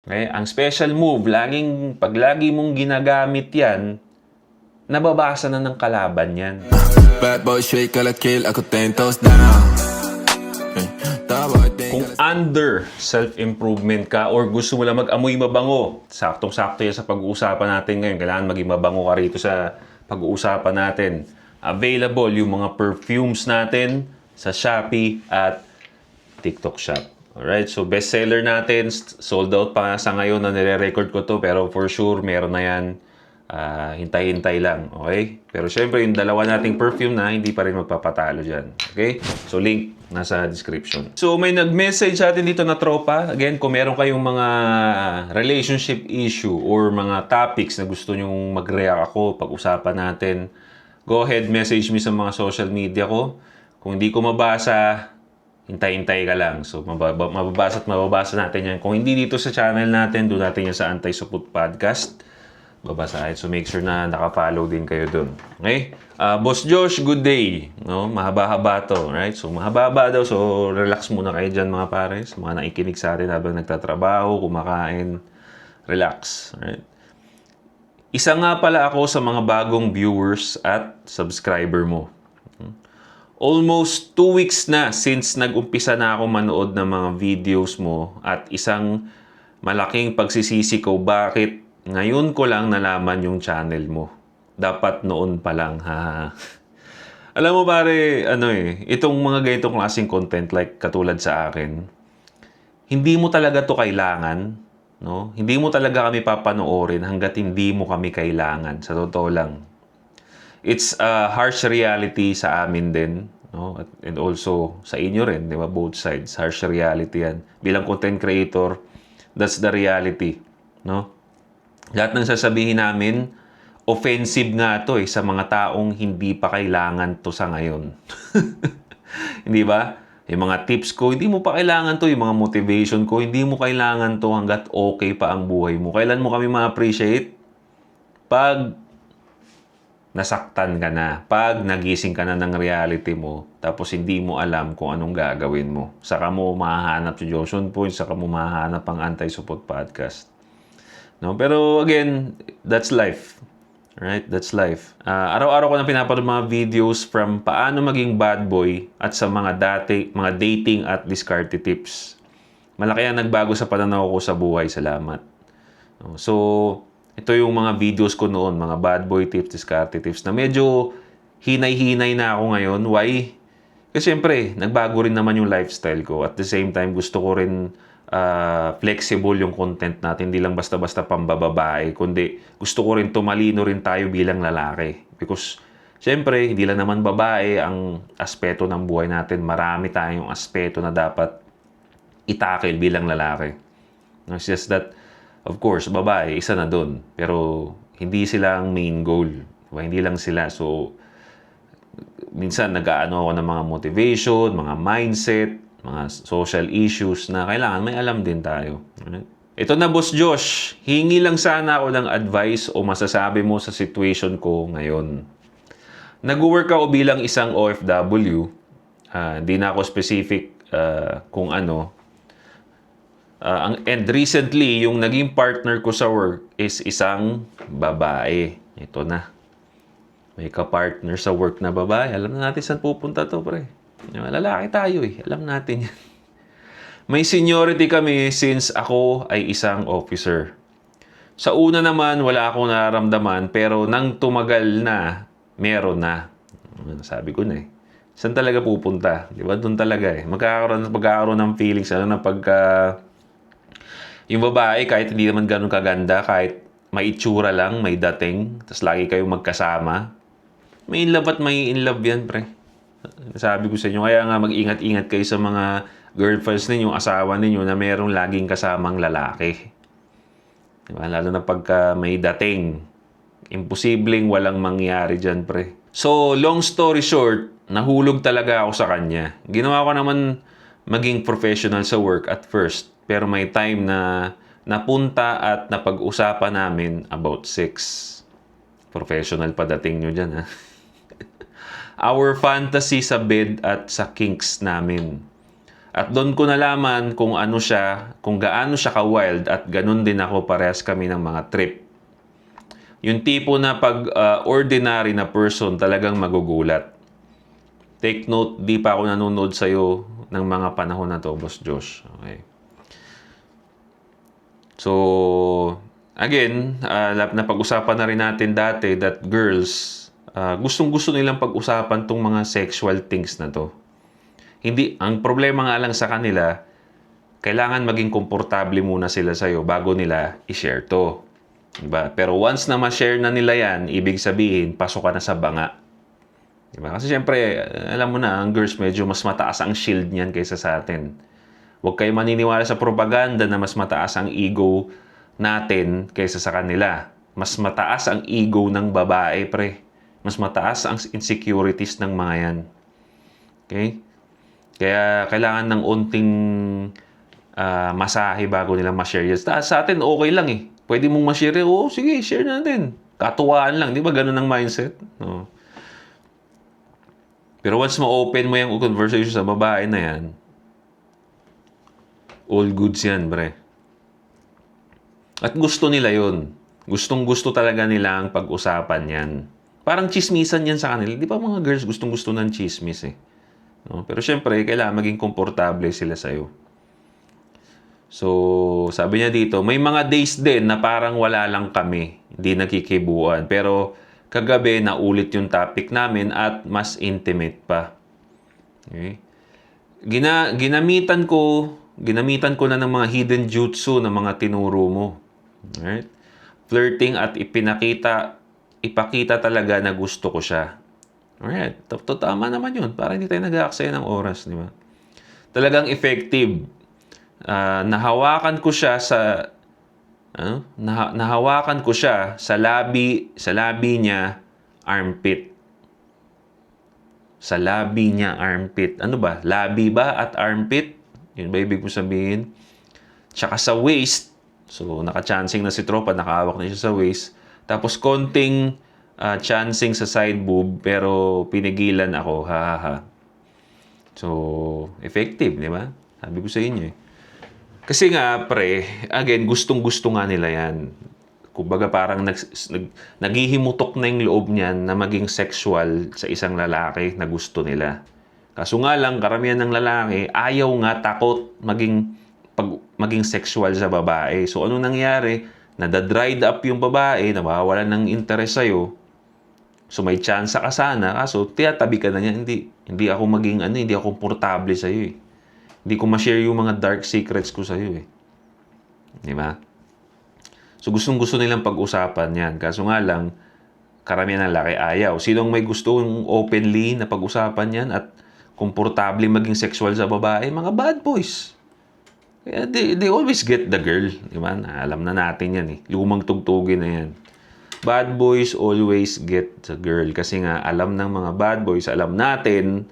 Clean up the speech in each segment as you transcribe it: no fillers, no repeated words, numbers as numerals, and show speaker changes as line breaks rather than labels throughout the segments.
Okay? Ang special move, pag lagi mong ginagamit yan, nababasa na ng kalaban yan.
Bad boy shake a kill, ako 10 toes down.
Kung under self-improvement ka or gusto mo lang mag-amoy mabango, saktong-sakto yan sa pag-uusapan natin ngayon. Kailangan maging mabango ka rito sa pag-uusapan natin. Available yung mga perfumes natin sa Shopee at TikTok Shop. Alright, so bestseller natin, sold out pa sa ngayon na nire-record ko to, pero for sure meron na yan. Hintay-hintay lang, okay? Pero syempre, yung dalawa nating perfume na, hindi pa rin magpapatalo dyan, okay? So, link nasa description. So, may nag-message sa atin dito na tropa. Again, kung meron kayong mga relationship issue or mga topics na gusto nyong mag-react ako, pag-usapan natin, go ahead, message me sa mga social media ko. Kung hindi ko mabasa, hintay-hintay ka lang. So, mababasa at mababasa natin yan. Kung hindi dito sa channel natin, doon natin yan sa Anti-Supot Podcast. Babasahin. So, make sure na naka-follow din kayo dun. Okay? Boss Josh, good day. No? Mahaba-haba to. Right? So, mahaba-haba daw. So, relax muna kayo dyan mga pares. Mga nakikinig sa atin habang nagtatrabaho, kumakain. Relax. Right? Isa nga pala ako sa mga bagong viewers at subscriber mo. Almost 2 weeks na since nag-umpisa na ako manood ng mga videos mo at isang malaking pagsisisi ko bakit ngayon ko lang nalaman yung channel mo. Dapat noon pa lang, ha. Alam mo pare, itong mga ganitong klaseng content like katulad sa akin, hindi mo talaga to kailangan, no? Hindi mo talaga kami papanoorin hanggat hindi mo kami kailangan, sa totoo lang. It's a harsh reality sa amin din, no? And also sa inyo rin, di ba? Both sides, harsh reality yan. Bilang content creator, that's the reality, no? Lahat ng sasabihin namin, offensive nga to sa mga taong hindi pa kailangan to sa ngayon. Hindi ba? Yung mga tips ko, hindi mo pa kailangan to. Yung mga motivation ko, hindi mo kailangan to hanggat okay pa ang buhay mo. Kailan mo kami ma-appreciate? Pag nasaktan ka na. Pag nagising ka na ng reality mo, tapos hindi mo alam kung anong gagawin mo. Saka mo mahahanap si Joshon Point, saka mo mahahanap ang Anti-Supot Podcast. No, pero again, that's life. Right? That's life. Araw-araw ko na pinapanood mga videos from paano maging bad boy at sa mga dating at discarte tips. Malaki ang nagbago sa pananaw ko sa buhay. Salamat. No, so, ito yung mga videos ko noon, mga bad boy tips, discarte tips na medyo hinay-hinay na ako ngayon. Why? Kasi syempre, nagbago rin naman yung lifestyle ko. At the same time, gusto ko rin flexible yung content natin, hindi lang basta-basta pambababae, kundi gusto ko rin tumalino rin tayo bilang lalaki. Because, syempre, hindi lang naman babae ang aspeto ng buhay natin. Marami tayong aspeto na dapat itakil bilang lalaki. It's just that, of course, babae, isa na dun. Pero, hindi sila ang main goal. Diba? Hindi lang sila. So, minsan, nag-aano ako ng mga motivation, mga mindset, mga social issues na kailangan may alam din tayo. Right? Ito na, Boss Josh. Hingi lang sana ako ng advice o masasabi mo sa situation ko ngayon. Nag-work ako bilang isang OFW. Di na ako specific kung ano. And recently, yung naging partner ko sa work is isang babae. Ito na. May ka-partner sa work na babae. Alam na natin saan pupunta to, pre. Lalaki tayo Alam natin yan. May seniority kami since ako ay isang officer. Sa una naman, wala akong nararamdaman, pero nang tumagal na, meron na. Sabi ko na Saan talaga pupunta? Di ba? Doon talaga magkakaroon ng feelings. Ano na pagka yung babae, kahit hindi naman ganun kaganda, kahit may itsura lang, may dating, tapos lagi kayong magkasama, may in love at may in love yan, pre. Sabi ko sa inyo, kaya nga mag-ingat-ingat kayo sa mga girlfriends ninyo, asawa ninyo na merong laging kasamang lalaki. Diba? Lalo na pagka may dating. Imposibleng walang mangyari dyan, pre. So, long story short, nahulog talaga ako sa kanya. Ginawa ko naman maging professional sa work at first. Pero may time na napunta at napag-usapan namin about sex. Professional pa dating nyo dyan, ha? Our fantasy sa bed at sa kinks namin. At doon ko nalaman kung ano siya, kung gaano siya ka-wild at ganun din ako, parehas kami ng mga trip. Yung tipo na pag ordinary na person talagang magugulat. Take note, di pa ako nanonood sa'yo ng mga panahon na to, Boss Josh. Okay. So, again, napag-usapan na rin natin dati that girls, gustong-gusto nilang pag-usapan tong mga sexual things na to. Hindi, ang problema nga lang sa kanila, kailangan maging komportable muna sila sa'yo bago nila i-share to. Diba? Pero once na ma-share na nila yan, ibig sabihin, pasok ka na sa banga. Diba? Kasi syempre, alam mo na, ang girls medyo mas mataas ang shield niyan kaysa sa atin. Huwag kayo maniniwala sa propaganda na mas mataas ang ego natin kaysa sa kanila. Mas mataas ang ego ng babae, pre. Mas mataas ang insecurities ng mga yan. Okay? Kaya kailangan ng unting masahe bago nila ma-share yan. Sa atin, okay lang eh. Pwede mong ma-share. Oo, sige, share natin. Katuwaan lang. Di ba ganun ang mindset? No. Pero once ma-open mo yung conversation sa babae na yan, all goods yan, bre. At gusto nila yun. Gustong-gusto talaga nila ang pag-usapan yan. Parang chismisan yan sa kanila. Di ba mga girls gustong-gusto ng chismis eh? No? Pero syempre, kailangan maging komportable sila sa'yo. So, sabi niya dito, may mga days din na parang wala lang kami. Hindi nakikibuan. Pero kagabi, naulit yung topic namin at mas intimate pa. Okay? Ginamitan ko na ng mga hidden jutsu ng mga tinuro mo. Alright? Flirting at ipakita talaga na gusto ko siya. Alright, tama naman yun. Para hindi tayo nag-aaksaya ng oras, di ba? Talagang effective. Nahawakan ko siya sa labi niya, armpit. Sa labi niya, armpit. Ano ba? Labi ba at armpit? Yun ba ibig mo sabihin? Tsaka sa waist. So, naka-chancing na si tropa, nakahawak na siya sa waist. Tapos konting chancing sa side boob, pero pinigilan ako, ha. So, effective, di ba? Sabi ko sa inyo eh. Kasi nga, pre, again, gustong-gusto nga nila yan. Kumbaga parang naghihimutok na yung loob niyan na maging sexual sa isang lalaki na gusto nila. Kaso nga lang, karamihan ng lalaki, ayaw nga, takot maging sexual sa babae. So, ano nangyari? Nadadried up yung babae, nawawalan ng interest sa'yo. So may chance ka sana, kaso tiyatabi ka na niya, hindi ako hindi ako komportable sa iyo eh. Hindi ko ma-share yung mga dark secrets ko sa iyo eh. Di ba? So gustong-gusto nilang pag-usapan 'yan. Kaso nga lang karamihan ng laki ayaw. Sinong may gustong openly na pag-usapan 'yan at komportable maging sexual sa babae? Mga bad boys. Kaya they always get the girl, di ba? Alam na natin 'yan eh. Lumang tugtugin na 'yan. Bad boys always get the girl. Kasi nga, alam ng mga bad boys, alam natin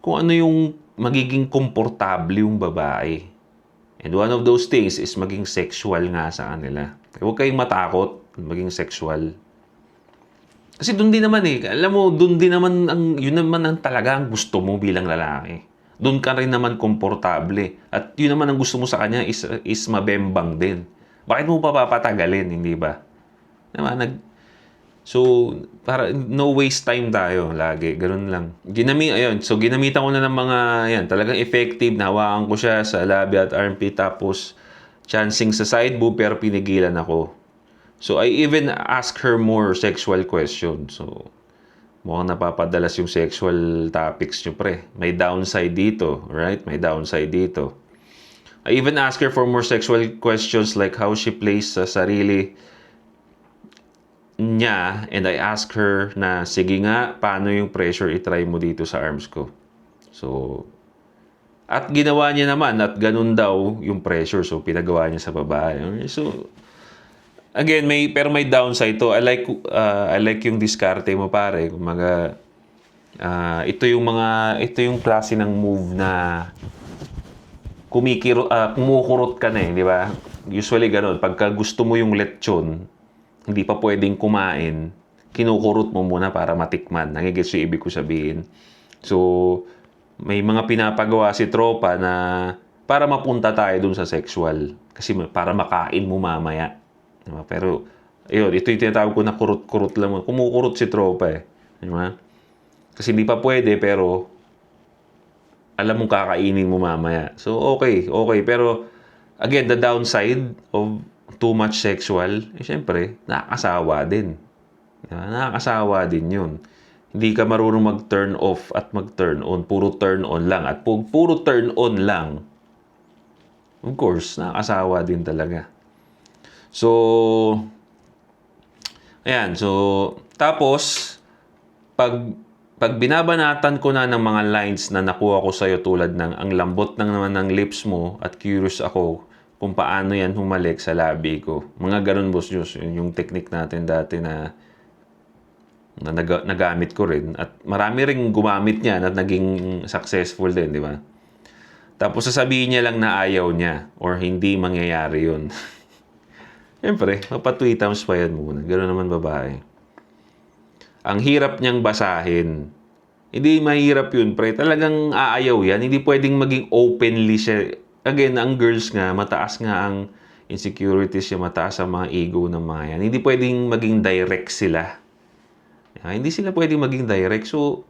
kung ano yung magiging komportable yung babae. And one of those things is maging sexual nga sa kanila. Huwag kayong matakot maging sexual. Kasi doon din naman eh. Alam mo, doon din naman, yun naman ang talagang gusto mo bilang lalaki. Doon ka rin naman komportable. At yun naman ang gusto mo sa kanya is mabembang din. Bakit mo pa papatagalin, hindi ba? Diba? So, para no waste time tayo lagi. Ganun lang. So, ginamitan ko na ng mga, yan, talagang effective. Nahawakan ko siya sa labi at armpit. Tapos, chancing sa side boob, pero pinigilan ako. So, I even ask her more sexual questions. So, mukhang napapadalas yung sexual topics nyo, pre. May downside dito, right? May downside dito. I even ask her for more sexual questions like how she plays sa sarili niya, and I ask her na, sige nga, paano yung pressure i-try mo dito sa arms ko? So, at ginawa niya naman, at ganun daw yung pressure. So, pinagawa niya sa babae. So, again, may downside to. I like yung diskarte mo, pare. Kumaga, ito yung klase ng move na kumukurot ka na eh, di ba? Usually ganun. Pagka gusto mo yung lechon, hindi pa pwedeng kumain, kinukurot mo muna para matikman. Nangigets yung ibig ko sabihin. So, may mga pinapagawa si tropa na para mapunta tayo dun sa sexual. Kasi para makain mo mamaya. Diba? Pero, ayun, ito yung tinatawag ko na kurut-kurut lang. Kumukurot si tropa eh. Diba? Kasi hindi pa pwede, pero alam mong kakainin mo mamaya. So, okay. Pero, again, the downside of too much sexual, syempre, nakakasawa din. Diba? Nakakasawa din yun. Hindi ka marunong mag-turn off at mag-turn on. Puro turn on lang. At puro turn on lang, of course, nakakasawa din talaga. So, ayan. So, tapos, pag binabanatan ko na ng mga lines na nakuha ko sa'yo tulad ng ang lambot ng naman ng lips mo at curious ako kung paano yan humalik sa labi ko. Mga ganun, Boss Diyos. Yun yung technique natin dati na nagamit ko rin. At marami ring gumamit niya at naging successful din, di ba? Tapos sasabihin niya lang na ayaw niya or hindi mangyayari yun. Siyempre, mapatwitams pa yan muna. Gano'n naman babae. Ang hirap niyang basahin. Hindi mahirap yun, pre. Talagang aayaw yan. Hindi pwedeng maging openly siya. Again, ang girls nga, mataas nga ang insecurities siya, mataas ang mga ego ng mga yan. Hindi pwedeng maging direct sila. Hindi sila pwedeng maging direct. So,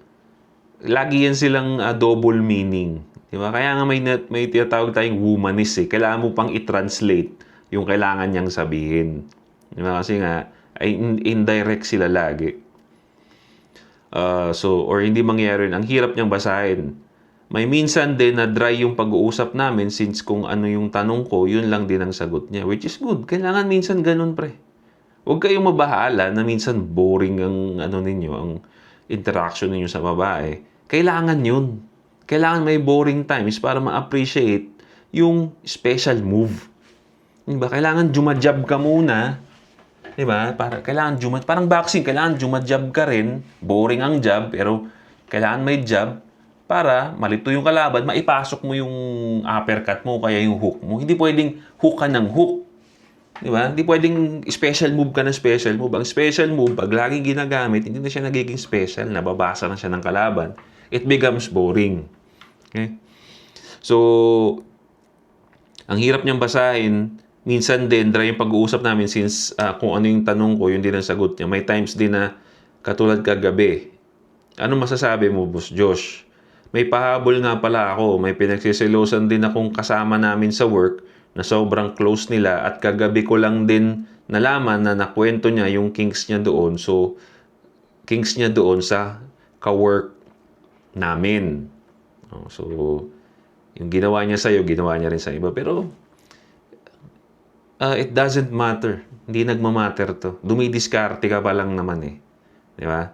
lagi yan silang double meaning. Diba? Kaya nga may tinatawag tayong womanist eh. Kailangan mo pang i-translate yung kailangan niyang sabihin. Diba? Kasi nga, ay indirect sila lagi. Or hindi mangyari rin. Ang hirap niyang basahin. May minsan din na dry yung pag-uusap namin since kung ano yung tanong ko, yun lang din ang sagot niya. Which is good. Kailangan minsan ganun, pre. Huwag kayong mabahala na minsan boring ang ninyo, ang interaction ninyo sa babae. Kailangan yun. Kailangan may boring times para ma-appreciate yung special move. Diba? Kailangan jumajab ka muna. Diba? Parang boxing, kailangan jumajab ka rin. Boring ang jab, pero kailangan may jab para malito yung kalaban, maipasok mo yung uppercut mo, kaya yung hook mo. Hindi pwedeng hook ka ng hook. Diba? Hindi pwedeng special move ka ng special move. Ang special move, pag laging ginagamit, hindi na siya nagiging special. Nababasa na siya ng kalaban. It becomes boring. Okay? So, ang hirap niyang basahin. Minsan din, dry yung pag-uusap namin since kung ano yung tanong ko, yun din ang sagot niya. May times din na katulad kagabi. Ano masasabi mo, Boss Josh? May pahabol nga pala ako. May pinagsisilosan din akong kasama namin sa work na sobrang close nila at kagabi ko lang din nalaman na nakwento niya yung kinks niya doon. So, kinks niya doon sa ka-work namin. So, yung ginawa niya sa'yo, ginawa niya rin sa iba. Pero, it doesn't matter. Hindi nagmamatter to. Dumidiskarte ka pa lang naman eh. Di ba?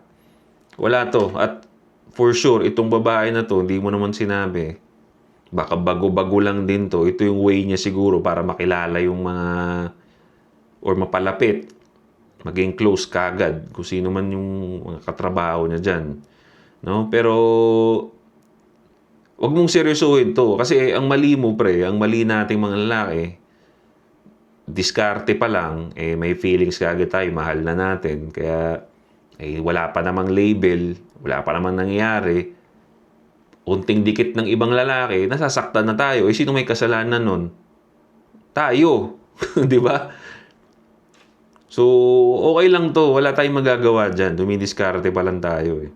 Wala to. At for sure, itong babae na to, hindi mo naman sinabi. Baka bago-bago lang din to. Ito yung way niya siguro para makilala yung mga or mapalapit. Maging close kagad kung sino man yung mga katrabaho niya dyan. No? Pero wag mong seryosohin to. Kasi ang mali mo, pre, ang mali nating mga lalaki, diskarte pa lang, may feelings kagad tayo, mahal na natin. Kaya, wala pa namang label, wala pa namang nangyayari. Unting dikit ng ibang lalaki, nasasaktan na tayo. Sino may kasalanan nun? Tayo. Di ba? So, okay lang to. Wala tayong magagawa dyan. Dumidiskarte pa lang tayo eh.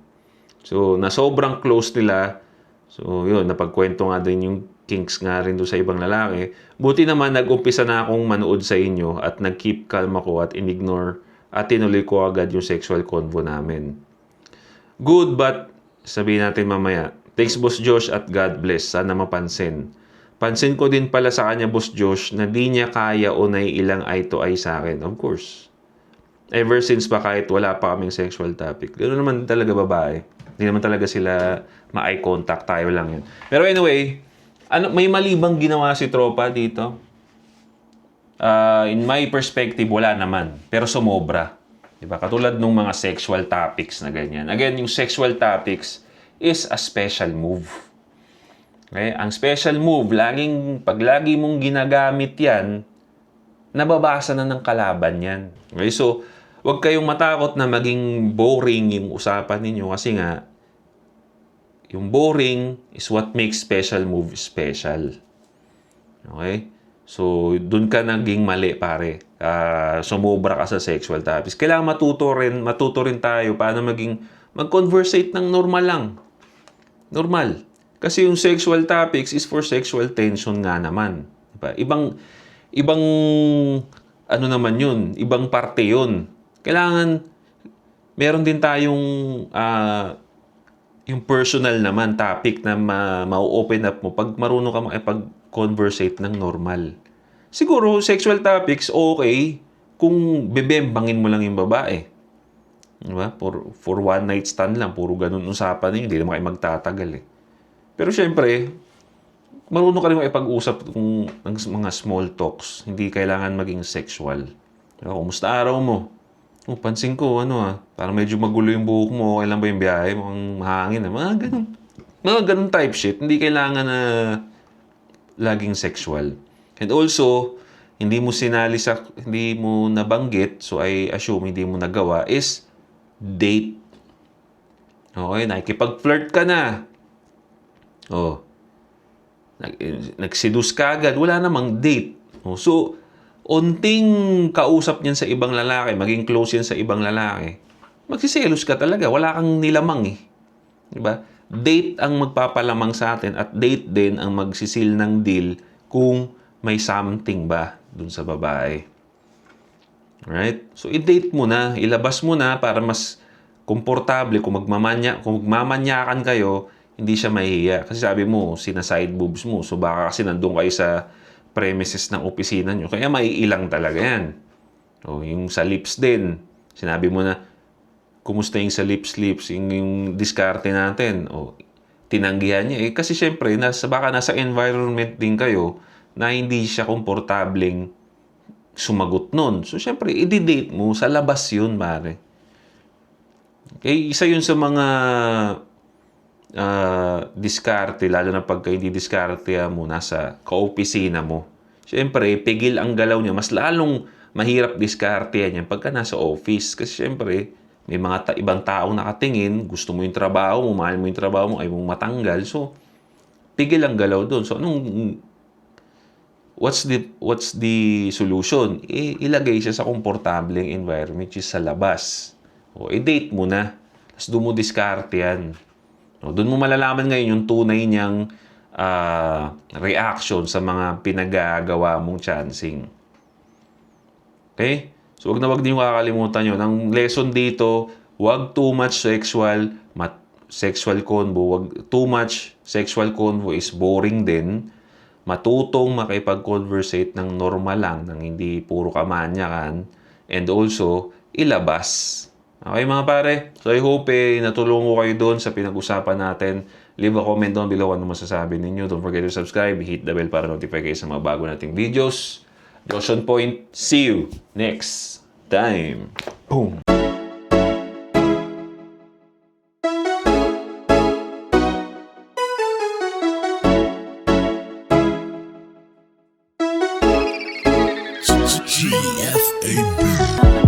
So, na sobrang close nila. So, yun, napagkwento nga din yung kinks nga rin doon sa ibang lalaki. Buti naman, nag-umpisa na akong manood sa inyo at nag-keep calm ako at in-ignore at tinuloy ko agad yung sexual convo namin. Good, but sabihin natin mamaya, thanks, Boss Josh, at God bless. Sana mapansin. Pansin ko din pala sa kanya, Boss Josh, na di niya kaya o naiilang eye to eye sa akin. Of course. Ever since pa kahit wala pa kaming sexual topic. Ganoon naman talaga babae. Hindi naman talaga sila ma-eye contact. Tayo lang yun. Pero anyway, may mali bang ginawa si tropa dito? In my perspective, wala naman. Pero sumobra. Diba? Katulad nung mga sexual topics na ganyan. Again, yung sexual topics is a special move. Okay? Ang special move, pag lagi mong ginagamit yan, nababasa na ng kalaban yan. Okay? So, huwag kayong matakot na maging boring yung usapan ninyo kasi nga, Yung boring is what makes special movie special. Okay? So, dun ka naging mali, pare. Sumobra ka sa sexual topics. Kailangan matuto rin tayo paano mag-conversate ng normal lang. Normal. Kasi yung sexual topics is for sexual tension nga naman. Diba? Ibang, ano naman yun, ibang parte yun. Kailangan, meron din tayong, yung personal naman topic na ma-open up mo pag marunong ka makipag-conversate ng normal. Siguro, sexual topics, okay, kung bebembangin mo lang yung babae. Diba? For one night stand lang, puro ganun usapan niyo, hindi naman kayo magtatagal eh. Pero syempre, marunong ka rin makipag-usap ng mga small talks. Hindi kailangan maging sexual. Diba? Kumusta araw mo? Oh, pansin ko, parang medyo magulo yung buhok mo, okay lang ba yung biyahe mo, ang mahangin, mga ganun type shit, hindi kailangan na laging sexual. And also, hindi mo nabanggit, so I assume hindi mo nagawa, is date. Okay, nakikipag-flirt ka na. Oh, nagsidus ka agad, wala namang date. Oh, so, unting kausap niyan sa ibang lalaki, maging close yan sa ibang lalaki, magsiselos ka talaga. Wala kang nilamang eh. Diba? Date ang magpapalamang sa atin at date din ang magsisil ng deal kung may something ba dun sa babae. Right? So, i-date mo na, ilabas mo na para mas komportable kung magmamanyakan kayo, hindi siya mahihiya. Kasi sabi mo, sina-side boobs mo. So, baka kasi nandun kayo sa premises ng opisina nyo. Kaya maiilang talaga yan. O, yung sa lips din. Sinabi mo na, kumusta yung sa lips? Yung diskarte natin. O, tinanggihan niya. Kasi syempre, baka nasa environment din kayo na hindi siya komportableng sumagot nun. So, syempre, i-date mo. Sa labas yun, pare. Okay? Isa yun sa mga diskarte, lalo na pagka hindi diskarte mo, nasa kaopisina mo. Siyempre, pigil ang galaw niya. Mas lalong mahirap diskarte yan pagka nasa office. Kasi siyempre, may mga ibang taong nakatingin, gusto mo yung trabaho mo, mahal mo yung trabaho mo, ayaw mong matanggal. So, pigil ang galaw doon. So, what's the solution? Ilagay siya sa komportableng environment, which is sa labas. O, i-date mo na. Tapos doon mo diskarte yan. No, doon mo malalaman ngayon yung tunay niyang reaction sa mga pinagagawa mong chancing. Okay? So, wag niyo kakalimutan yun. Ang lesson dito, wag too much sexual convo. Wag too much sexual convo is boring din. Matutong makipag-conversate ng normal lang, ng hindi puro kamanyakan. And also, ilabas. Okay mga pare? So I hope natulungan ko kayo doon sa pinag-usapan natin. Leave a comment down below ano masasabi ninyo. Don't forget to subscribe. Hit the bell para notify kayo sa mga bago nating videos. Joshon Point. See you next time. Boom!
GFAB.